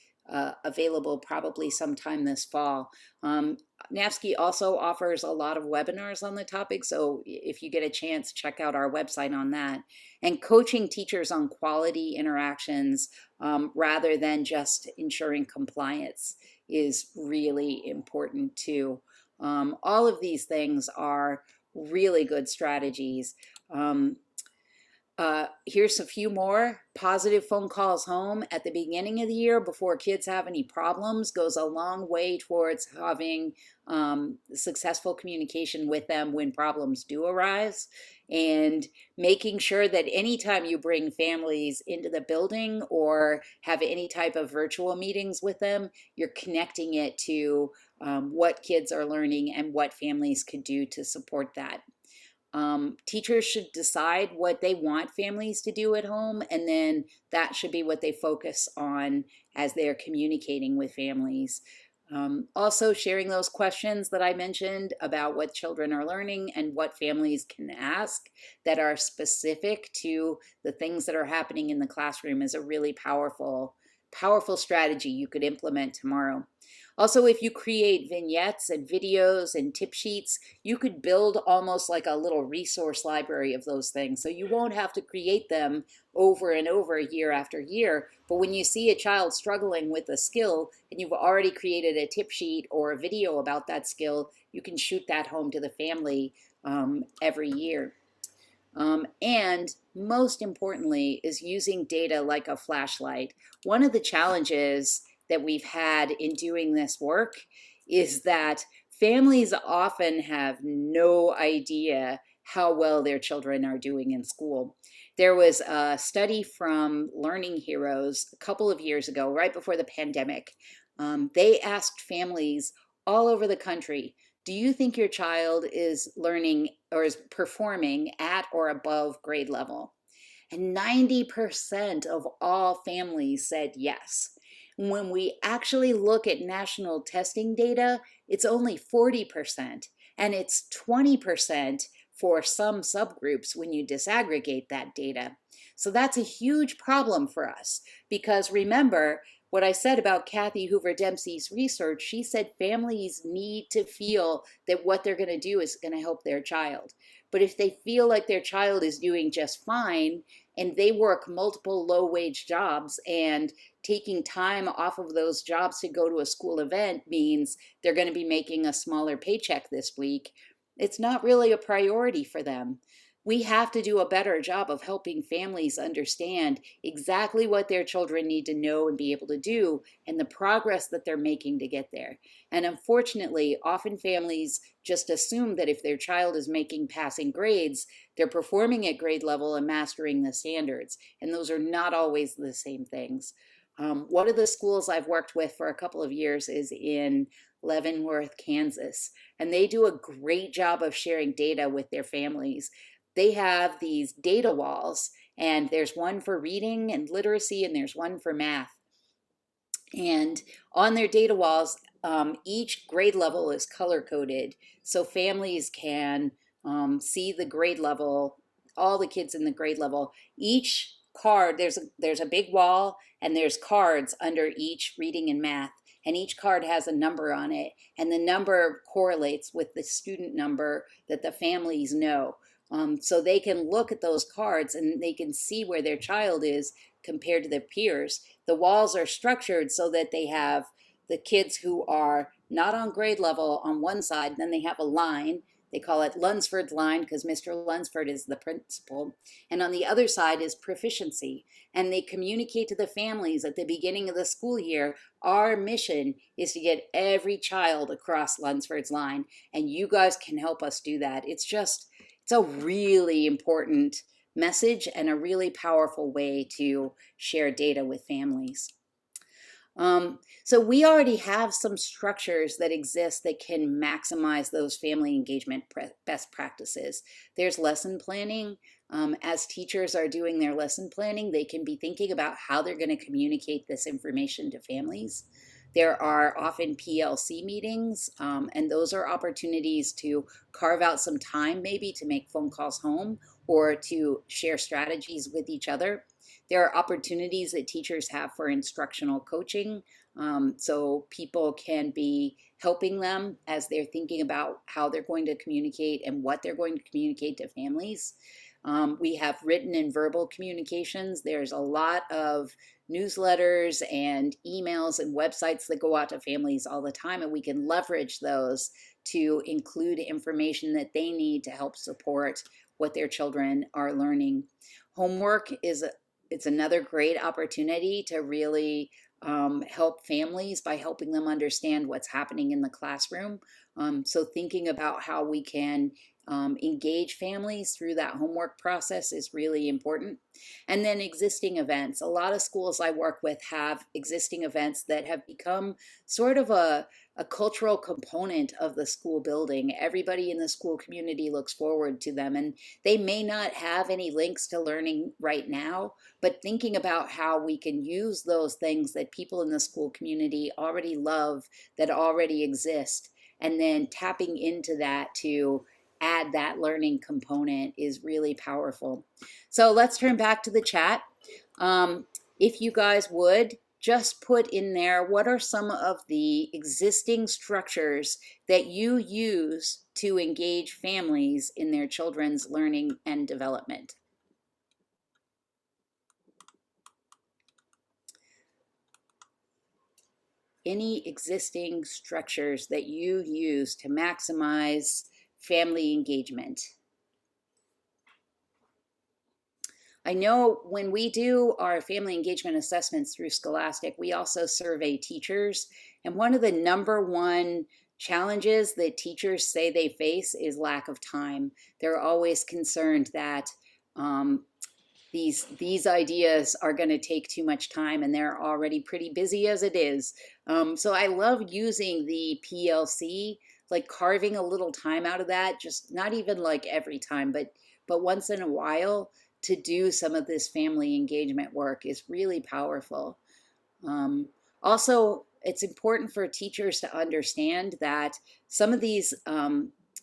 available probably sometime this fall. NAFSCI also offers a lot of webinars on the topic, so if you get a chance, check out our website on that. And coaching teachers on quality interactions rather than just ensuring compliance is really important too. All of these things are really good strategies. Here's a few more. Positive phone calls home at the beginning of the year before kids have any problems goes a long way towards having successful communication with them when problems do arise, and making sure that anytime you bring families into the building or have any type of virtual meetings with them, you're connecting it to what kids are learning and what families could do to support that. Teachers should decide what they want families to do at home, and then that should be what they focus on as they're communicating with families. Also sharing those questions that I mentioned about what children are learning and what families can ask that are specific to the things that are happening in the classroom is a really powerful strategy you could implement tomorrow. Also, if you create vignettes and videos and tip sheets, you could build almost like a little resource library of those things. So you won't have to create them over and over year after year. But when you see a child struggling with a skill and you've already created a tip sheet or a video about that skill, you can shoot that home to the family every year. And most importantly is using data like a flashlight. One of the challenges that we've had in doing this work is that families often have no idea how well their children are doing in school. There was a study from Learning Heroes a couple of years ago, right before the pandemic. They asked families all over the country, do you think your child is learning or is performing at or above grade level? And 90% of all families said yes. When we actually look at national testing data, it's only 40%, and it's 20% for some subgroups when you disaggregate that data. So that's a huge problem for us, because remember what I said about Kathy Hoover Dempsey's research. She said families need to feel that what they're going to do is going to help their child. But if they feel like their child is doing just fine and they work multiple low-wage jobs, and taking time off of those jobs to go to a school event means they're going to be making a smaller paycheck this week, it's not really a priority for them. We have to do a better job of helping families understand exactly what their children need to know and be able to do, and the progress that they're making to get there. And unfortunately, often families just assume that if their child is making passing grades, they're performing at grade level and mastering the standards. And those are not always the same things. One of the schools I've worked with for a couple of years is in Leavenworth, Kansas, and they do a great job of sharing data with their families. They have these data walls, And there's one for reading and literacy, and there's one for math. And on their data walls, each grade level is color coded, so families can see the grade level, all the kids in the grade level. Each card, there's a big wall, and there's cards under each reading and math, and each card has a number on it, and the number correlates with the student number that the families know. So they can look at those cards and they can see where their child is compared to their peers. The walls are structured so that they have the kids who are not on grade level on one side, then they have a line. They call it Lunsford's line because Mr. Lunsford is the principal. And on the other side is proficiency. And they communicate to the families at the beginning of the school year, our mission is to get every child across Lunsford's line. And you guys can help us do that. It's a really important message and a really powerful way to share data with families. So we already have some structures that exist that can maximize those family engagement best practices. There's lesson planning. As teachers are doing their lesson planning, they can be thinking about how they're going to communicate this information to families. There are often PLC meetings, and those are opportunities to carve out some time maybe to make phone calls home or to share strategies with each other. There are opportunities that teachers have for instructional coaching, so people can be helping them as they're thinking about how they're going to communicate and what they're going to communicate to families. We have written and verbal communications. There's a lot of newsletters and emails and websites that go out to families all the time, and we can leverage those to include information that they need to help support what their children are learning. Homework it's another great opportunity to really help families by helping them understand what's happening in the classroom. So thinking about how we can engage families through that homework process is really important. And then existing events. A lot of schools I work with have existing events that have become sort of a cultural component of the school building. Everybody in the school community looks forward to them, and they may not have any links to learning right now, but thinking about how we can use those things that people in the school community already love, that already exist, and then tapping into that to add that learning component is really powerful. So let's turn back to the chat. If you guys would just put in there, what are some of the existing structures that you use to engage families in their children's learning and development? Any existing structures that you use to maximize family engagement? I know when we do our family engagement assessments through Scholastic, we also survey teachers. And one of the #1 challenges that teachers say they face is lack of time. They're always concerned that these ideas are going to take too much time, and they're already pretty busy as it is. So I love using the PLC, like carving a little time out of that, just not even like every time, but once in a while, to do some of this family engagement work is really powerful. Also, it's important for teachers to understand that some of these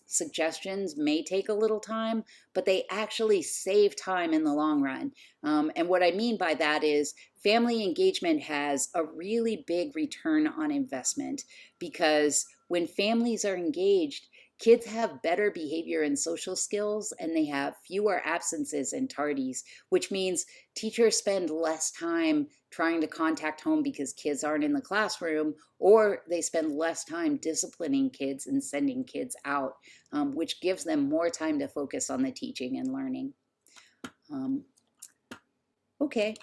suggestions may take a little time, but they actually save time in the long run. And what I mean by that is family engagement has a really big return on investment, because when families are engaged, kids have better behavior and social skills, and they have fewer absences and tardies, which means teachers spend less time trying to contact home because kids aren't in the classroom, or they spend less time disciplining kids and sending kids out, which gives them more time to focus on the teaching and learning. Okay.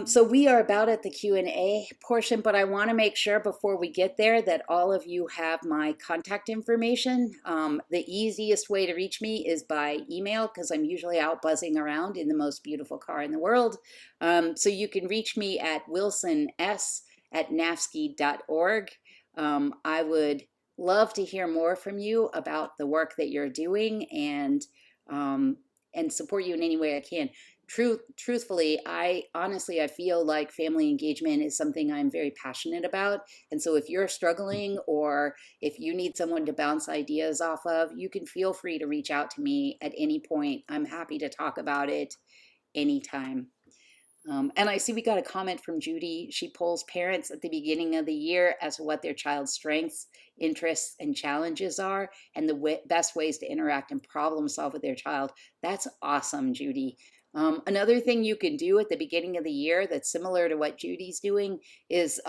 So we are about at the Q&A portion, but I want to make sure before we get there that all of you have my contact information. The easiest way to reach me is by email, because I'm usually out buzzing around in the most beautiful car in the world. So you can reach me at wilsons@nafsky.org. I would love to hear more from you about the work that you're doing, and and support you in any way I can. Truthfully, I feel like family engagement is something I'm very passionate about. And so if you're struggling or if you need someone to bounce ideas off of, you can feel free to reach out to me at any point. I'm happy to talk about it anytime. And I see we got a comment from Judy. She polls parents at the beginning of the year as to what their child's strengths, interests, and challenges are, and the best ways to interact and problem solve with their child. That's awesome, Judy. Another thing you can do at the beginning of the year that's similar to what Judy's doing is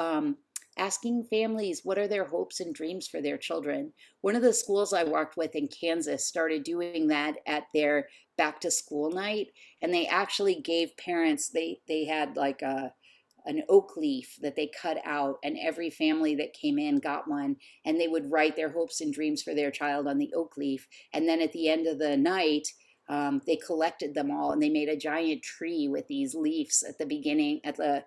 asking families what are their hopes and dreams for their children. One of the schools I worked with in Kansas started doing that at their back to school night, and they actually gave parents, they had like an oak leaf that they cut out, and every family that came in got one, and they would write their hopes and dreams for their child on the oak leaf. And then at the end of the night, they collected them all and they made a giant tree with these leaves at the beginning, at the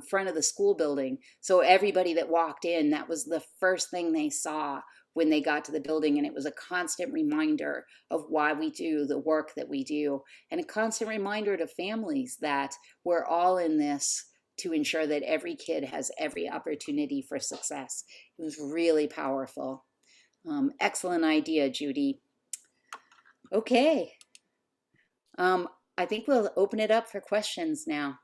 front of the school building. So everybody that walked in, that was the first thing they saw when they got to the building. And it was a constant reminder of why we do the work that we do, and a constant reminder to families that we're all in this to ensure that every kid has every opportunity for success. It was really powerful. Excellent idea, Judy. Okay. I think we'll open it up for questions now.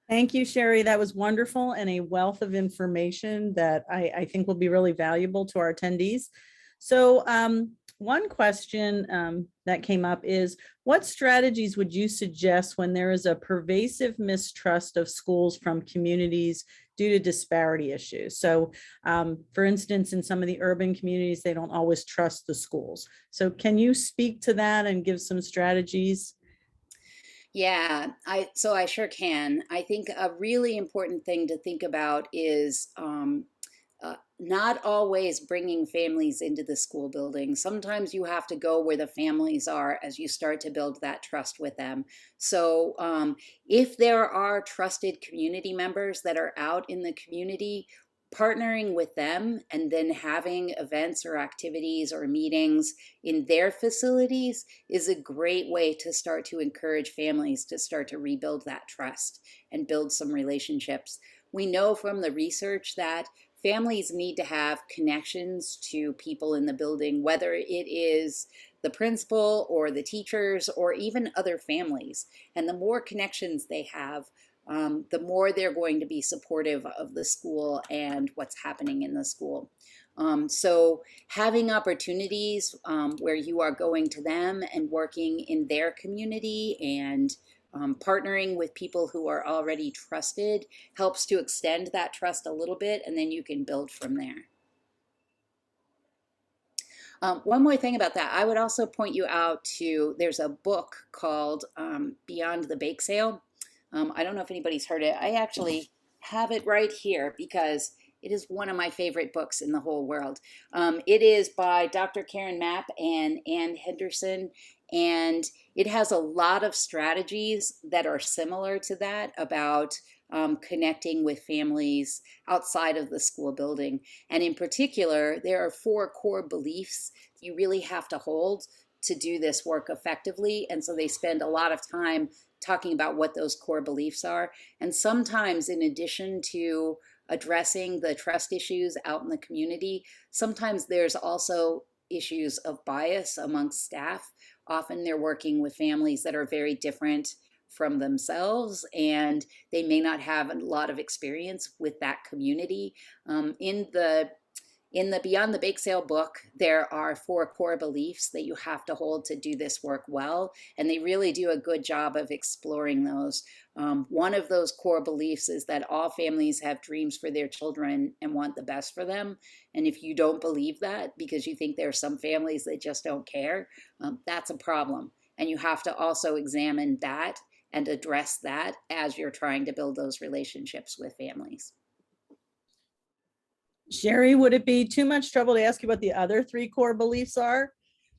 Thank you, Sherri. That was wonderful and a wealth of information that I think will be really valuable to our attendees. So one question that came up is, what strategies would you suggest when there is a pervasive mistrust of schools from communities due to disparity issues? So for instance, in some of the urban communities, they don't always trust the schools. So can you speak to that and give some strategies? Yeah, I sure can. I think a really important thing to think about is not always bringing families into the school building. Sometimes you have to go where the families are as you start to build that trust with them. So if there are trusted community members that are out in the community, partnering with them and then having events or activities or meetings in their facilities is a great way to start to encourage families to start to rebuild that trust and build some relationships. We know from the research that families need to have connections to people in the building, whether it is the principal or the teachers or even other families. And the more connections they have, the more they're going to be supportive of the school and what's happening in the school. So having opportunities where you are going to them and working in their community and partnering with people who are already trusted helps to extend that trust a little bit, and then you can build from there. One more thing about that, I would also point you out to, there's a book called Beyond the Bake Sale. I don't know if anybody's heard it. I actually have it right here because it is one of my favorite books in the whole world. It is by Dr. Karen Mapp and Ann Henderson, and it has a lot of strategies that are similar to that about connecting with families outside of the school building. And in particular, there are 4 core beliefs you really have to hold to do this work effectively. And so they spend a lot of time talking about what those core beliefs are. And sometimes, in addition to addressing the trust issues out in the community, sometimes there's also issues of bias amongst staff. Often they're working with families that are very different from themselves, and they may not have a lot of experience with that community. In the Beyond the Bake Sale book, there are 4 core beliefs that you have to hold to do this work well, and they really do a good job of exploring those. One of those core beliefs is that all families have dreams for their children and want the best for them. And if you don't believe that because you think there are some families that just don't care, that's a problem. And you have to also examine that and address that as you're trying to build those relationships with families. Sherri, would it be too much trouble to ask you what the other 3 core beliefs are?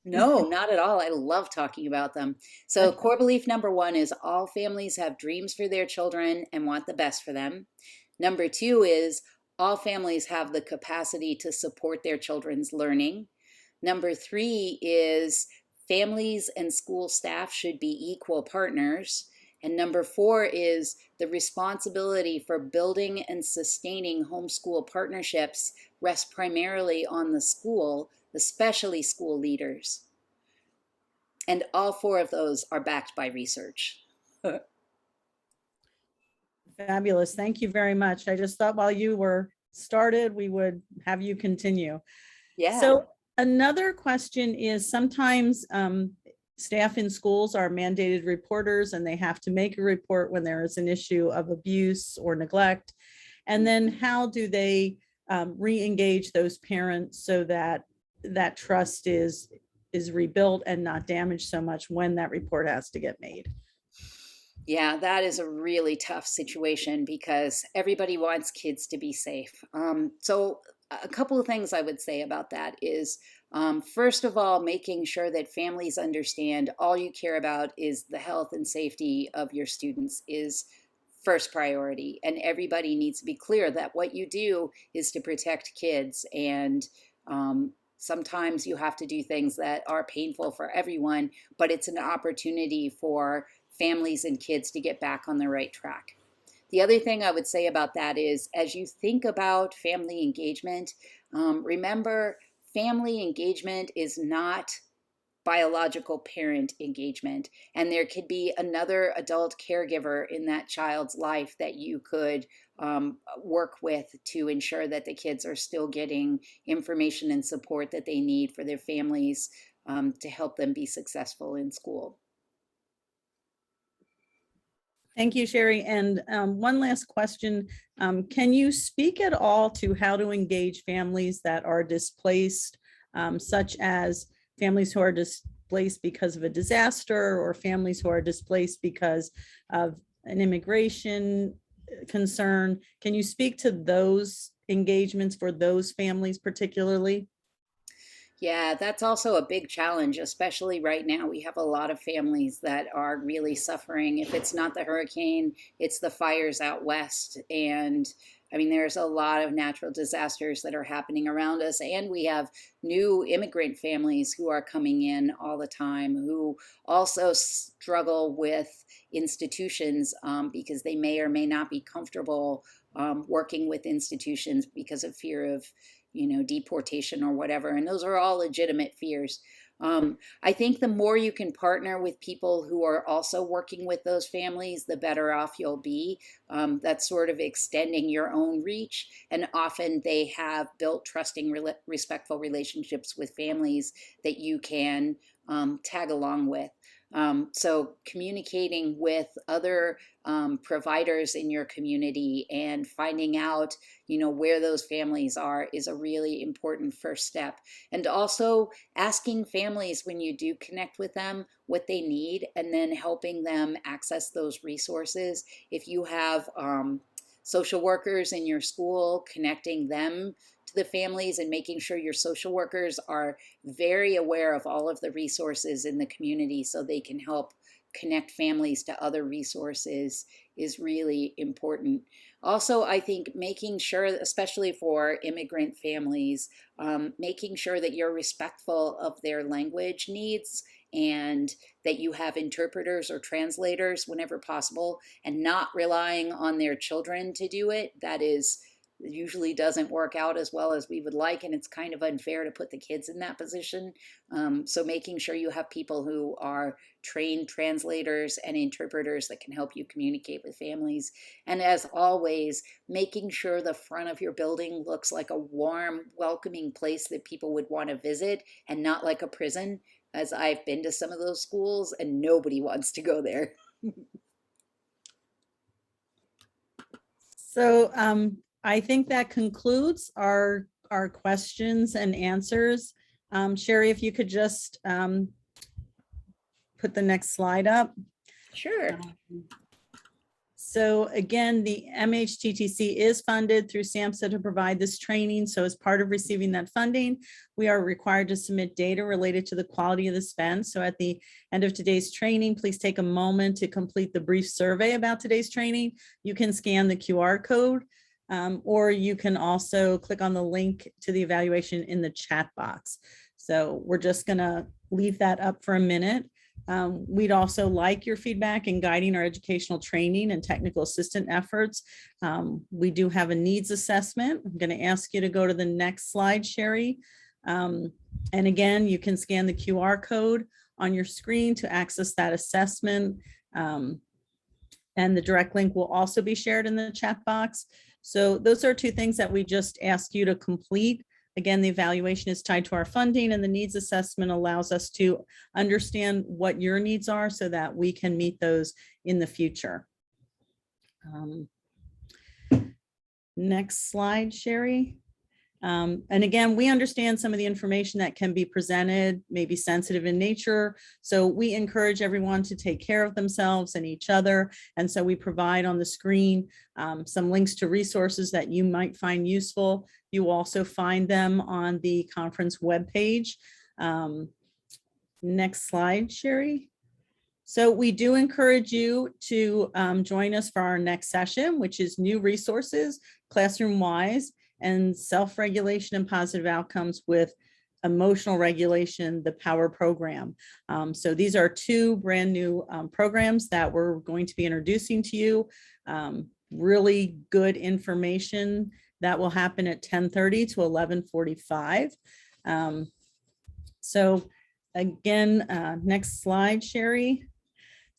No, not at all. I love talking about them. So core belief number 1 is all families have dreams for their children and want the best for them. Number 2 is all families have the capacity to support their children's learning. Number 3 is Families and school staff should be equal partners. And number 4 is the responsibility for building and sustaining homeschool partnerships rests primarily on the school, especially school leaders. And all 4 of those are backed by research. Fabulous. Thank you very much. I just thought while you were started, we would have you continue. Yeah. So another question is sometimes staff in schools are mandated reporters and they have to make a report when there is an issue of abuse or neglect. And then how do they re-engage those parents so that that trust is rebuilt and not damaged so much when that report has to get made? Yeah, that is a really tough situation because everybody wants kids to be safe. So a couple of things I would say about that is, first of all, making sure that families understand all you care about is the health and safety of your students is first priority. And everybody needs to be clear that what you do is to protect kids. And sometimes you have to do things that are painful for everyone, but it's an opportunity for families and kids to get back on the right track. The other thing I would say about that is, as you think about family engagement, remember family engagement is not biological parent engagement, and there could be another adult caregiver in that child's life that you could work with to ensure that the kids are still getting information and support that they need for their families to help them be successful in school. Thank you, Sherri. And one last question. Can you speak at all to how to engage families that are displaced, such as families who are displaced because of a disaster or families who are displaced because of an immigration concern? Can you speak to those engagements for those families particularly? Yeah, that's also a big challenge, especially right now. We have a lot of families that are really suffering. If it's not the hurricane, it's the fires out west. And I mean, there's a lot of natural disasters that are happening around us. And we have new immigrant families who are coming in all the time who also struggle with institutions because they may or may not be comfortable working with institutions because of fear of deportation or whatever. And those are all legitimate fears. I think the more you can partner with people who are also working with those families, the better off you'll be. That's sort of extending your own reach. And often they have built trusting, respectful relationships with families that you can tag along with. So communicating with other providers in your community and finding out, where those families are is a really important first step. And also asking families when you do connect with them what they need and then helping them access those resources. If you have social workers in your school, connecting them to the families and making sure your social workers are very aware of all of the resources in the community so they can help connect families to other resources is really important. Also, I think making sure, especially for immigrant families, making sure that you're respectful of their language needs and that you have interpreters or translators whenever possible and not relying on their children to do it. That usually doesn't work out as well as we would like, and it's kind of unfair to put the kids in that position. So making sure you have people who are trained translators and interpreters that can help you communicate with families. And as always, making sure the front of your building looks like a warm, welcoming place that people would want to visit and not like a prison, as I've been to some of those schools and nobody wants to go there. So I think that concludes our questions and answers. Sherri, if you could just put the next slide up. Sure. So again, the MHTTC is funded through SAMHSA to provide this training. So as part of receiving that funding, we are required to submit data related to the quality of the spend. So at the end of today's training, please take a moment to complete the brief survey about today's training. You can scan the QR code, or you can also click on the link to the evaluation in the chat box. So we're just gonna leave that up for a minute. We'd also like your feedback in guiding our educational training and technical assistant efforts. We do have a needs assessment. I'm going to ask you to go to the next slide, Sherri. And again, you can scan the QR code on your screen to access that assessment. And the direct link will also be shared in the chat box. So those are two things that we just ask you to complete. Again, the evaluation is tied to our funding, and the needs assessment allows us to understand what your needs are so that we can meet those in the future. Next slide, Sherri. And again, we understand some of the information that can be presented may be sensitive in nature. So we encourage everyone to take care of themselves and each other. And so we provide on the screen some links to resources that you might find useful. You will also find them on the conference webpage. Next slide, Sherri. So we do encourage you to join us for our next session, which is new resources, classroom-wise, and self-regulation and positive outcomes with emotional regulation, the POWER program. So these are two brand new programs that we're going to be introducing to you. Really good information that will happen at 10:30 to 11:45. So again, next slide, Sherri.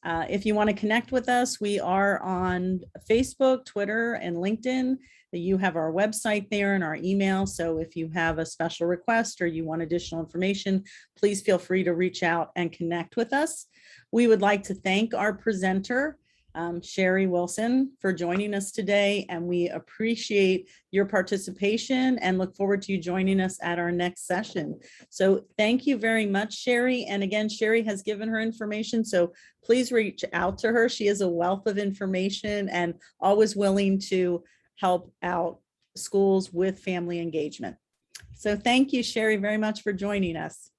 If you want to connect with us, we are on Facebook, Twitter, and LinkedIn. You have our website there and our email. So if you have a special request or you want additional information, please feel free to reach out and connect with us. We would like to thank our presenter, Sherri Wilson, for joining us today, and we appreciate your participation and look forward to you joining us at our next session. So thank you very much, Sherri. And again, Sherri has given her information, so please reach out to her. She is a wealth of information and always willing to help out schools with family engagement. So thank you, Sherri, very much for joining us.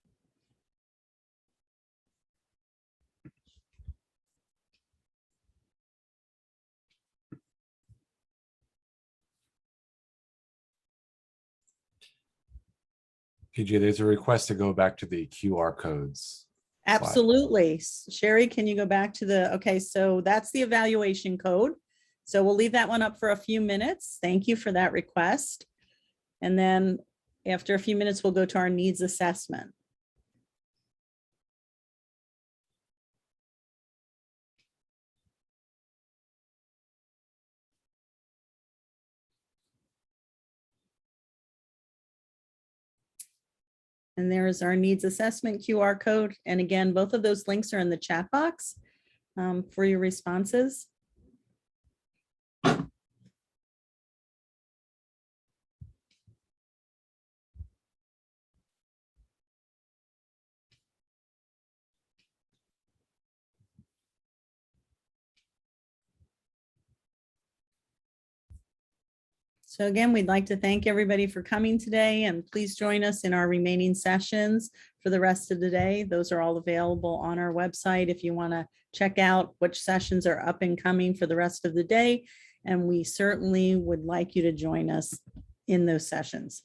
PJ, there's a request to go back to the QR codes. Absolutely. Sherri, can you go back to the, okay, so that's the evaluation code. So we'll leave that one up for a few minutes. Thank you for that request. And then after a few minutes, we'll go to our needs assessment. And there's our needs assessment QR code. And again, both of those links are in the chat box for your responses. So again, we'd like to thank everybody for coming today, and please join us in our remaining sessions for the rest of the day. Those are all available on our website if you want to check out which sessions are up and coming for the rest of the day. And we certainly would like you to join us in those sessions.